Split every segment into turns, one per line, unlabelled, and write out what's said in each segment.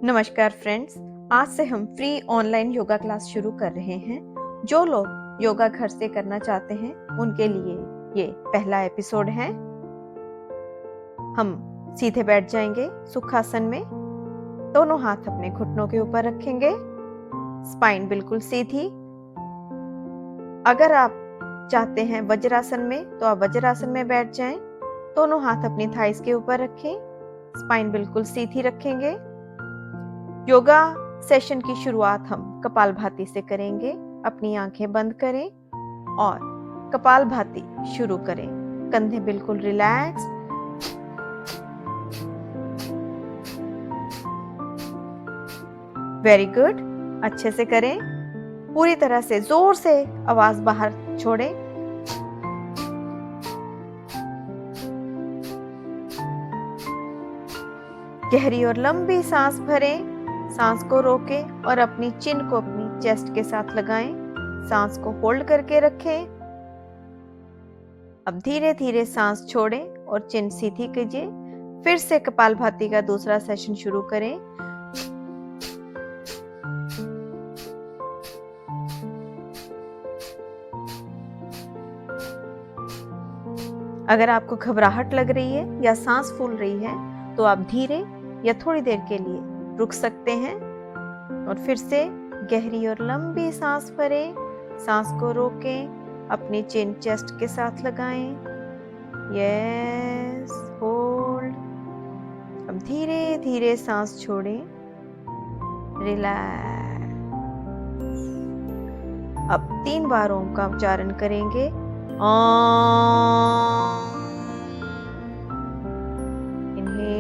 नमस्कार फ्रेंड्स। आज से हम फ्री ऑनलाइन योगा क्लास शुरू कर रहे हैं। जो लोग योगा घर से करना चाहते हैं उनके लिए ये पहला एपिसोड है। हम सीधे बैठ जाएंगे सुखासन में। दोनों हाथ अपने घुटनों के ऊपर रखेंगे, स्पाइन बिल्कुल सीधी। अगर आप चाहते हैं वज्रासन में तो आप वज्रासन में बैठ जाएं। दोनों हाथ अपनी थाइस के ऊपर रखें, स्पाइन बिल्कुल सीधी रखेंगे। योगा सेशन की शुरुआत हम कपालभाति से करेंगे। अपनी आंखें बंद करें और कपालभाति शुरू करें। कंधे बिल्कुल रिलैक्स। वेरी गुड, अच्छे से करें। पूरी तरह से जोर से आवाज बाहर छोड़ें। गहरी और लंबी सांस भरें। सांस को रोकें और अपनी चिन को अपनी चेस्ट के साथ लगाएं। सांस को होल्ड करके रखें। अब धीरे धीरे सांस छोड़ें और चिन सीधी कीजिए। फिर से कपालभाति का दूसरा सेशन शुरू करें। अगर आपको घबराहट लग रही है या सांस फूल रही है तो आप धीरे या थोड़ी देर के लिए रुक सकते हैं। और फिर से गहरी और लंबी सांस भरें। सांस को रोकें, अपनी चिन चेस्ट के साथ लगाएं। Yes, hold. अब धीरे धीरे सांस छोड़ें, रिलैक्स। अब 3 बार ओम का उच्चारण करेंगे। Inhale,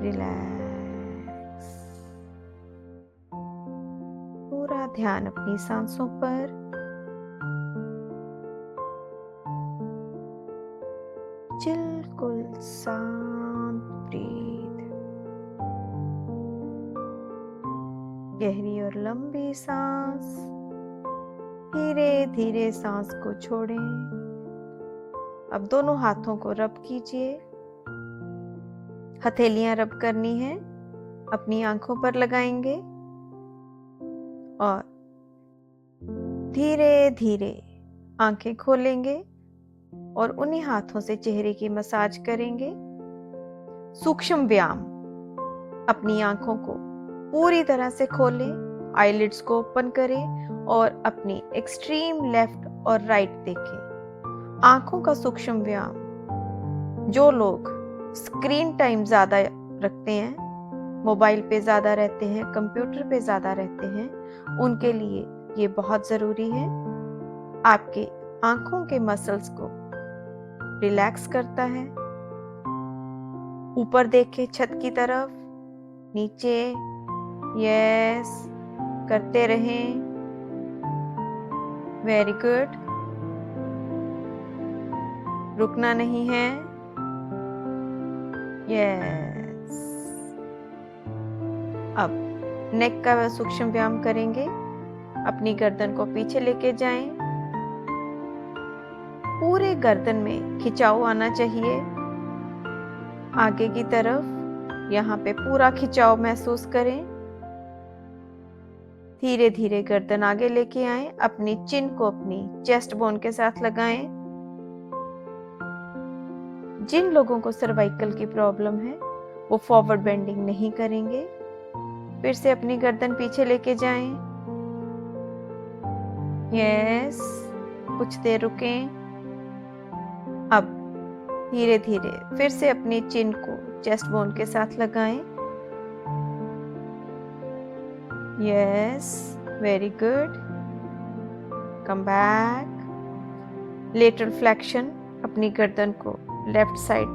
relax. पूरा ध्यान अपनी सांसों पर। बिल्कुल शांत ब्रीथ। गहरी और लंबी सांस। धीरे धीरे सांस को छोड़ें। अब दोनों हाथों को रब कीजिए। हथेलियां रब करनी है, अपनी आंखों पर लगाएंगे और धीरे धीरे आंखें खोलेंगे और उन्हीं हाथों से चेहरे की मसाज करेंगे। सूक्ष्म व्यायाम। अपनी आंखों को पूरी तरह से खोलें, आईलिड्स को ओपन करें और अपनी एक्सट्रीम लेफ्ट और राइट देखें। आंखों का सूक्ष्म व्यायाम। जो लोग स्क्रीन टाइम ज्यादा रखते हैं, मोबाइल पे ज्यादा रहते हैं, कंप्यूटर पे ज्यादा रहते हैं, उनके लिए ये बहुत जरूरी है। आपके आंखों के मसल्स को रिलैक्स करता है। ऊपर देखें, छत की तरफ, नीचे। यस, करते रहें। वेरी गुड, रुकना नहीं है। यस। अब नेक का सूक्ष्म व्यायाम करेंगे। अपनी गर्दन को पीछे लेके जाएं। पूरे गर्दन में खिंचाव आना चाहिए आगे की तरफ। यहाँ पे पूरा खिंचाव महसूस करें। धीरे धीरे गर्दन आगे लेके आएं। अपनी चिन को अपनी चेस्ट बोन के साथ लगाएं। जिन लोगों को सर्वाइकल की प्रॉब्लम है वो फॉरवर्ड बेंडिंग नहीं करेंगे। फिर से अपनी गर्दन पीछे लेके जाएं। यस, कुछ देर रुकें। अब धीरे धीरे फिर से अपनी चिन को चेस्ट बोन के साथ लगाएं। Yes, very good. Come back. Lateral flexion. अपनी गर्दन को लेफ्ट साइड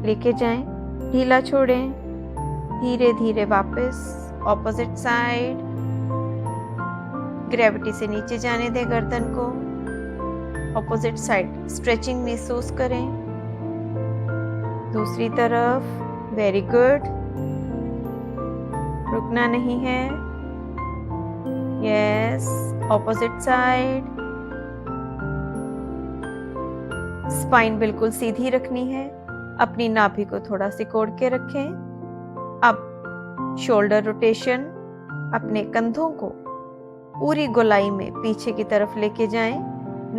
लेके जाएं, ढीला छोड़ें। धीरे धीरे वापस ऑपोजिट साइड। ग्रेविटी से नीचे जाने दें गर्दन को। ऑपोजिट साइड स्ट्रेचिंग महसूस करें। दूसरी तरफ। Very good. रुकना नहीं है। Yes, opposite side. स्पाइन बिल्कुल सीधी रखनी है। अपनी नाभि को थोड़ा सिकोड़ के रखें। अब शोल्डर रोटेशन। अपने कंधों को पूरी गोलाई में पीछे की तरफ लेके जाएं।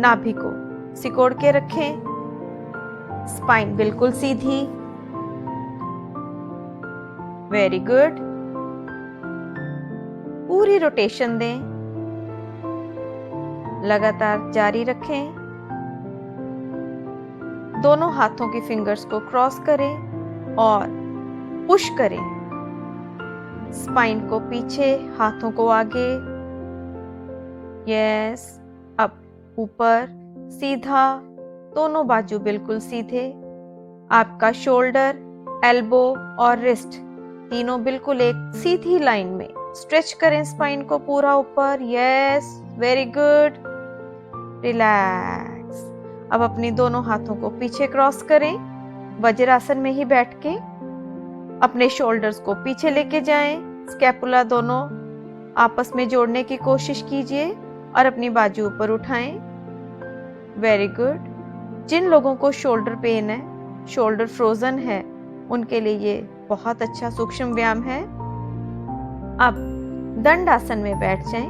नाभि को सिकोड़ के रखें। स्पाइन बिल्कुल सीधी। Very good. पूरी रोटेशन दें। लगातार जारी रखें। दोनों हाथों की फिंगर्स को क्रॉस करें और पुश करें। स्पाइन को पीछे, हाथों को आगे। यस, अब ऊपर सीधा, दोनों बाजू बिल्कुल सीधे। आपका शोल्डर, एल्बो और रिस्ट तीनों बिल्कुल एक सीधी लाइन में। स्ट्रेच करें स्पाइन को पूरा ऊपर। Yes, very good. रिलैक्स। अब अपनी दोनों हाथों को पीछे क्रॉस करें। वज्रासन में ही बैठ के अपने शोल्डर्स को पीछे लेके जाएं। स्कैपुला दोनों आपस में जोड़ने की कोशिश कीजिए और अपनी बाजू ऊपर उठाएं। Very good. जिन लोगों को शोल्डर पेन है, शोल्डर फ्रोजन है, उनके लिए ये बहुत अच्छा सूक्ष्म व्यायाम है। अब दंड आसन में बैठ जाएं।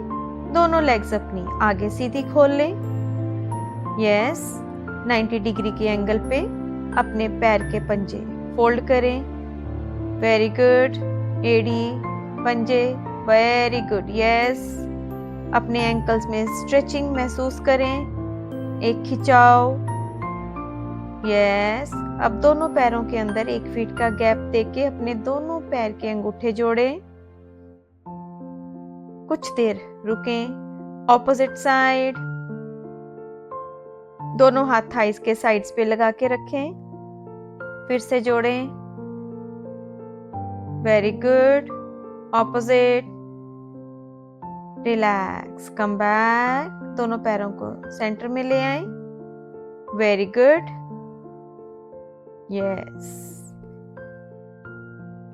दोनों लेग्स अपनी आगे सीधी खोल लें। यस, 90 डिग्री के एंगल पे अपने पैर के पंजे फोल्ड करें। Very good. एड़ी, पंजे, वेरी गुड। यस, अपने एंकल्स में स्ट्रेचिंग महसूस करें। एक खिंचाव। यस, अब दोनों पैरों के अंदर 1 फीट का गैप देके अपने दोनों पैर के अंगूठे जोड़ें। कुछ देर रुकें। Opposite side. दोनों हाथ थाइस के साइड्स पे लगा के रखें। फिर से जोड़ें। Very good. Opposite. Relax. Come back. दोनों पैरों को सेंटर में ले आएं। Very good. यस।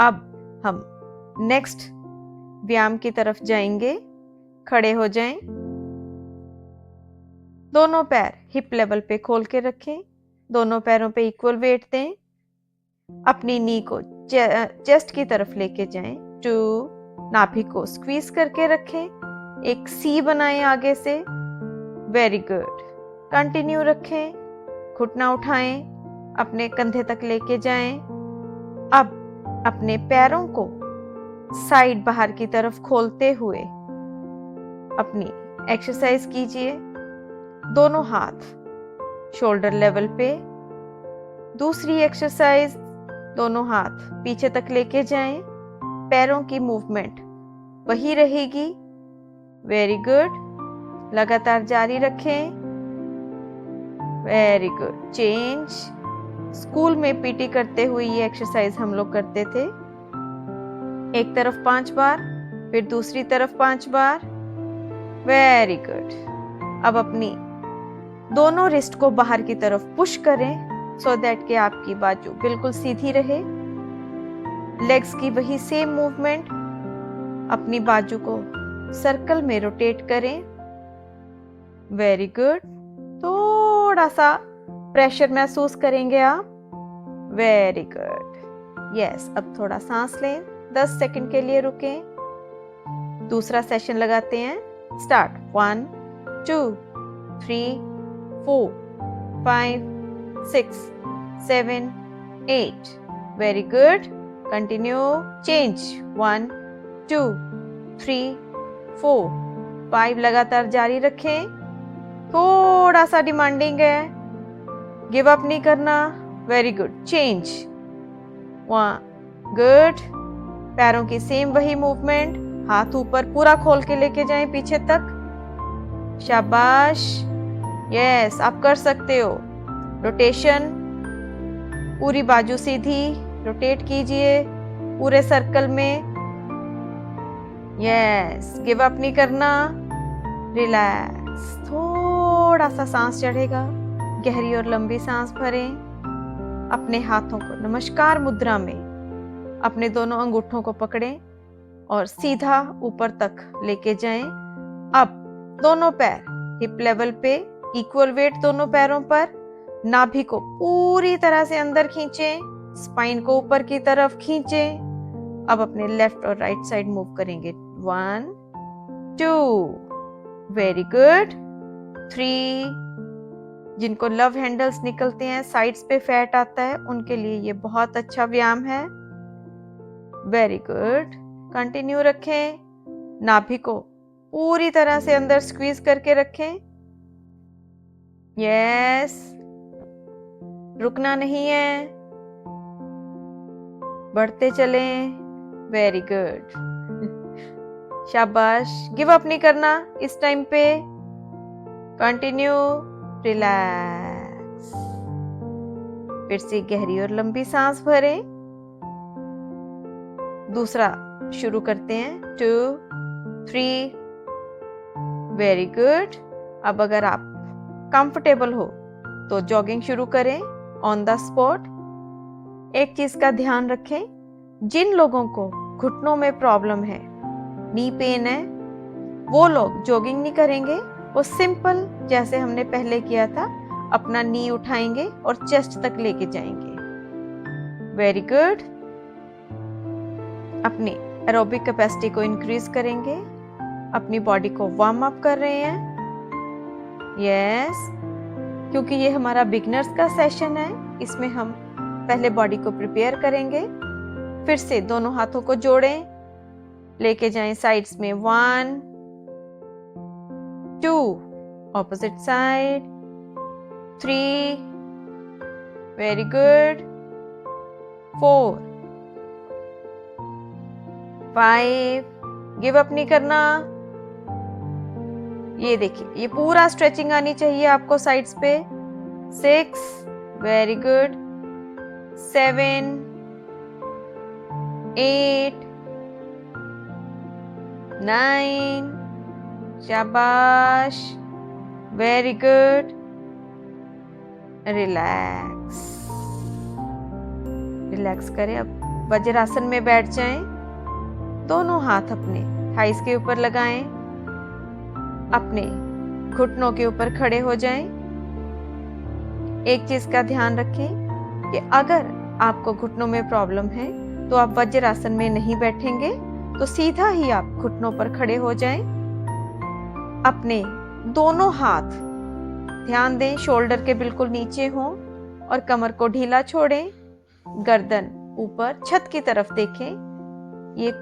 अब हम नेक्स्ट व्यायाम की तरफ जाएंगे। खड़े हो जाएं। दोनों पैर हिप लेवल पे खोल के रखें। दोनों पैरों पे इक्वल वेट दें। अपनी नी को चेस्ट की तरफ लेके जाएं। 2, नाभि को स्क्वीज करके रखें। एक सी बनाएं आगे से। Very good. कंटिन्यू रखें। घुटना उठाएं, अपने कंधे तक लेके जाएं। अब अपने पैरों को साइड बाहर की तरफ खोलते हुए अपनी एक्सरसाइज कीजिए। दोनों हाथ शोल्डर लेवल पे। दूसरी एक्सरसाइज, दोनों हाथ पीछे तक लेके जाएं। पैरों की मूवमेंट वही रहेगी। Very good. लगातार जारी रखें। Very good. चेंज। स्कूल में पीटी करते हुए ये एक्सरसाइज हम लोग करते थे। एक तरफ 5 बार, फिर दूसरी तरफ 5 बार। Very good. अब अपनी दोनों रिस्ट को बाहर की तरफ पुश करें सो दैट कि आपकी बाजू बिल्कुल सीधी रहे। लेग्स की वही सेम मूवमेंट। अपनी बाजू को सर्कल में रोटेट करें। Very good. थोड़ा सा प्रेशर महसूस करेंगे आप। Very good. यस, अब थोड़ा सांस लें। 10 सेकंड के लिए रुकें। दूसरा सेशन लगाते हैं। Start. 1, 2, 3, 4, 5, 6, 7, 8. Very good. Continue. Change. 1, 2, 3, 4, 5. लगातार जारी रखें। थोड़ा सा डिमांडिंग है, गिव अप नहीं करना। Very good. चेंज। 1. गुड। पैरों की सेम वही मूवमेंट। हाथ ऊपर पूरा खोल के लेके जाएं पीछे तक। शाबाश। यस, आप कर सकते हो। रोटेशन। पूरी बाजू सीधी रोटेट कीजिए पूरे सर्कल में। यस, गिव अप नहीं करना। रिलैक्स। थोड़ा सा सांस चढ़ेगा। गहरी और लंबी सांस भरें। अपने हाथों को नमस्कार मुद्रा में अपने दोनों अंगूठों को पकड़ें और सीधा ऊपर तक लेके जाएं। अब दोनों पैर हिप लेवल पे, इक्वल वेट दोनों पैरों पर। नाभि को पूरी तरह से अंदर खींचें, स्पाइन को ऊपर की तरफ खींचें। अब अपने लेफ्ट और राइट साइड मूव करेंगे। 1 2, वेरी गुड। 3, जिनको लव हैंडल्स निकलते हैं, साइड्स पे फैट आता है, उनके लिए ये बहुत अच्छा व्यायाम है। वेरी गुड, कंटिन्यू रखें। नाभि को पूरी तरह से अंदर स्क्वीज करके रखें। यस, रुकना नहीं है, बढ़ते चलें। वेरी गुड, शाबाश। गिव अप नहीं करना इस टाइम पे। Continue, relax. फिर से गहरी और लंबी सांस भरें। दूसरा शुरू करते हैं। 2 3, वेरी गुड। अब अगर आप कंफर्टेबल हो तो जॉगिंग शुरू करें ऑन द स्पॉट। एक चीज का ध्यान रखें, जिन लोगों को घुटनों में प्रॉब्लम है, नी पेन है, वो लोग जॉगिंग नहीं करेंगे। वो सिंपल जैसे हमने पहले किया था, अपना नी उठाएंगे और चेस्ट तक लेके जाएंगे। Very good. अपनी एरोबिक कैपेसिटी को इंक्रीज करेंगे, अपनी बॉडी को वार्म अप कर रहे हैं। यस, क्योंकि ये हमारा बिगनर्स का सेशन है, इसमें हम पहले बॉडी को प्रिपेयर करेंगे। फिर से दोनों हाथों को जोड़ें, लेके जाएं साइड्स में। 1 2, opposite side. 3, very good. 4 5, give up नहीं करना। ये देखिए, ये पूरा स्ट्रेचिंग आनी चाहिए आपको साइड्स पे। 6, वेरी गुड। 7 8 9, शाबाश, वेरी गुड। रिलैक्स, रिलैक्स करें। अब वज्रासन में बैठ जाएं। दोनों हाथ अपने थाइस के ऊपर लगाएं, अपने घुटनों के ऊपर खड़े हो जाएं। एक चीज का ध्यान रखें कि अगर आपको घुटनों में प्रॉब्लम है तो आप वज्रासन में नहीं बैठेंगे, तो सीधा ही आप घुटनों पर खड़े हो जाएं। अपने दोनों हाथ, ध्यान दें, शोल्डर के बिल्कुल नीचे हों और कमर को ढीला छोड़ें। गर्दन ऊपर छत की तरफ देखें। ये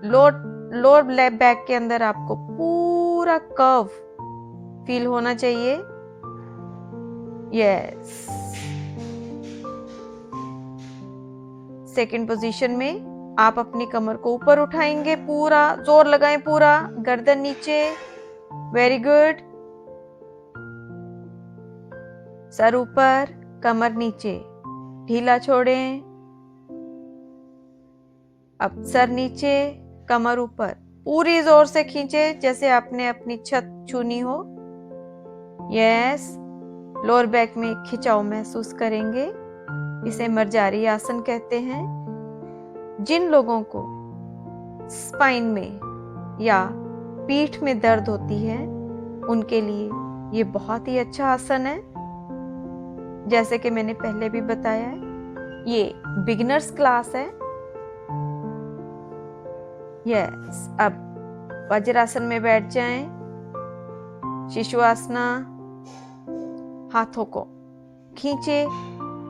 लोअर लेफ्ट बैक के अंदर आपको पूरा कर्व फील होना चाहिए। यस, सेकंड पोजीशन में आप अपनी कमर को ऊपर उठाएंगे, पूरा जोर लगाएं, पूरा गर्दन नीचे। Very good. सर ऊपर, कमर नीचे, ढीला छोड़ें। अब सर नीचे, कमर ऊपर, पूरी जोर से खींचे जैसे आपने अपनी छत छूनी हो। यस, लोअर बैक में खिंचाव महसूस करेंगे, इसे मर्जारी आसन कहते हैं। जिन लोगों को स्पाइन में या पीठ में दर्द होती है, उनके लिए ये बहुत ही अच्छा आसन है। जैसे कि मैंने पहले भी बताया है, ये बिगिनर्स क्लास है। यस, अब वज्रासन में बैठ जाएं। शिशु आसना, हाथों को खींचे,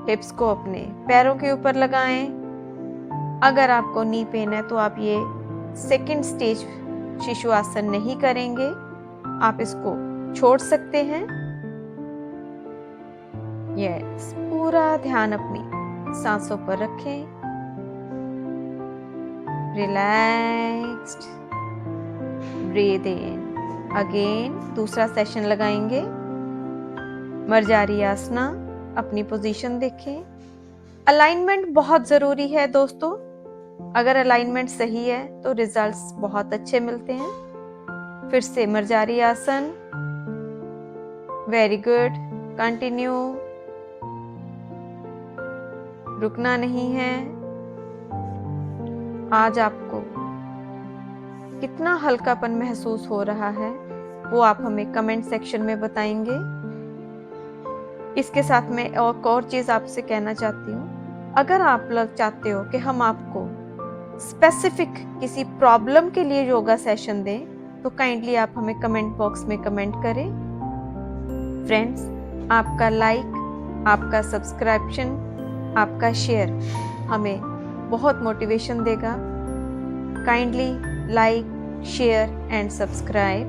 हिप्स को अपने पैरों के ऊपर लगाएं। अगर आपको नी पेन है तो आप ये सेकंड स्टेज शिशु आसन नहीं करेंगे, आप इसको छोड़ सकते हैं। यस, पूरा ध्यान अपनी सांसों पर रखें। Relaxed, breathe in. अगेन दूसरा सेशन लगाएंगे। मर्जारी आसना, अपनी पोजीशन देखें। अलाइनमेंट बहुत जरूरी है दोस्तों। अगर अलाइनमेंट सही है तो रिजल्ट्स बहुत अच्छे मिलते हैं। फिर से मर्जारी आसन। वेरी गुड, कंटिन्यू, रुकना नहीं है। आज आपको कितना हल्कापन महसूस हो रहा है वो आप हमें कमेंट सेक्शन में बताएंगे। इसके साथ मैं एक और चीज आपसे कहना चाहती हूँ, अगर आप लोग चाहते हो कि हम आपको स्पेसिफिक किसी प्रॉब्लम के लिए योगा सेशन दें तो काइंडली आप हमें कमेंट बॉक्स में कमेंट करें। फ्रेंड्स, आपका लाइक, आपका सब्सक्रिप्शन, आपका शेयर हमें बहुत मोटिवेशन देगा। Kindly like, share and subscribe.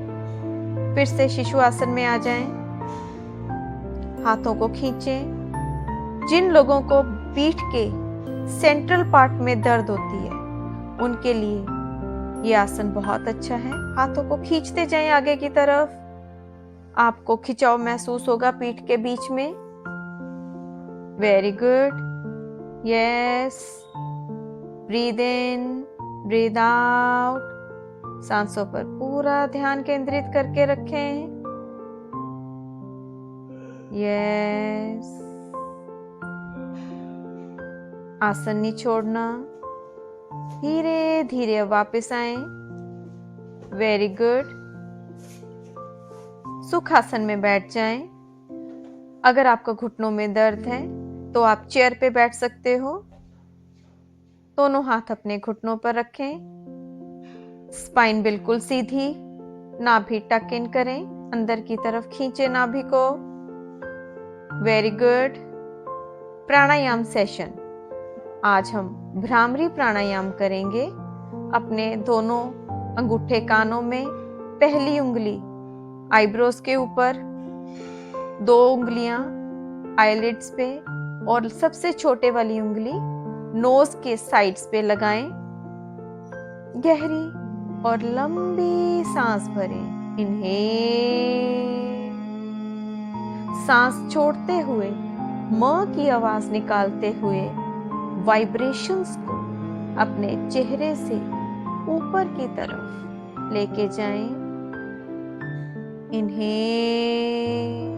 फिर से शिशु आसन में आ जाएं, हाथों को खींचें। जिन लोगों को पीठ के सेंट्रल पार्ट में दर्द होती है उनके लिए ये आसन बहुत अच्छा है। हाथों को खींचते जाएं आगे की तरफ, आपको खिंचाव महसूस होगा पीठ के बीच में। Very good, yes, breathe in, breathe out. सांसों पर पूरा ध्यान केंद्रित करके रखें। यस, आसन नहीं छोड़ना। धीरे धीरे वापस आए। वेरी गुड, सुखासन में बैठ जाएं। अगर आपको घुटनों में दर्द है तो आप चेयर पे बैठ सकते हो। दोनों हाथ अपने घुटनों पर रखें। स्पाइन बिल्कुल सीधी, नाभि टक इन करें, अंदर की तरफ खींचे नाभि को। Very good. प्राणायाम सेशन, आज हम भ्रामरी प्राणायाम करेंगे। अपने दोनों अंगूठे कानों में, पहली उंगली आईब्रोज के ऊपर, 2 उंगलियां आईलिड्स पे और सबसे छोटे वाली उंगली नोज के साइड्स पे लगाएं। गहरी और लंबी सांस भरें। इनहेल, सांस छोड़ते हुए म की आवाज निकालते हुए वाइब्रेशंस को अपने चेहरे से ऊपर की तरफ लेके जाएं। इनहेल,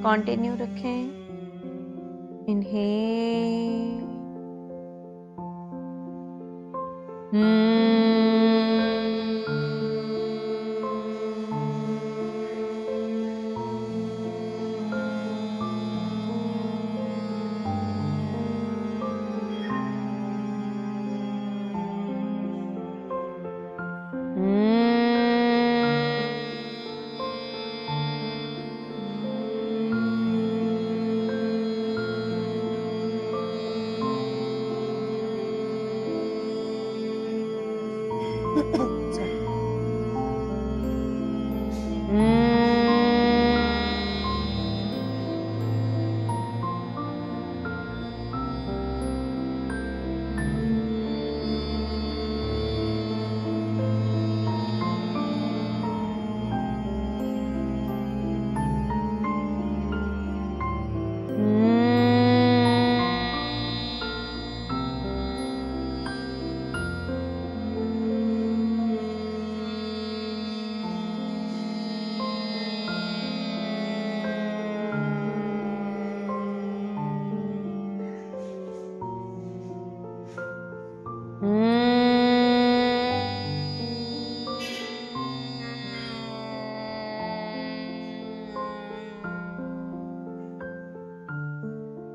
कंटिन्यू रखें। इनहेल,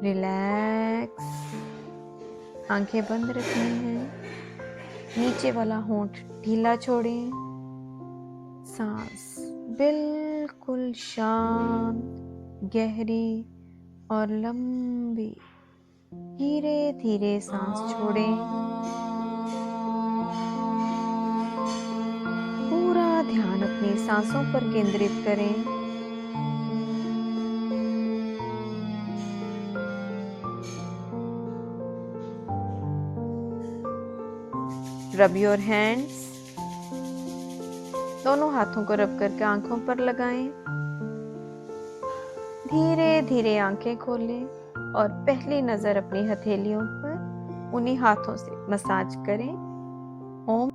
रिलैक्स, आंखें बंद रखनी है। नीचे वाला होंठ ढीला छोड़ें। सांस बिल्कुल शांत, गहरी और लंबी। धीरे धीरे सांस छोड़ें। पूरा ध्यान अपनी सांसों पर केंद्रित करें। रब योर हैंड्स, दोनों हाथों को रब करके आंखों पर लगाएं। धीरे धीरे आंखें खोलें और पहली नजर अपनी हथेलियों पर, उन्हीं हाथों से मसाज करें। ओम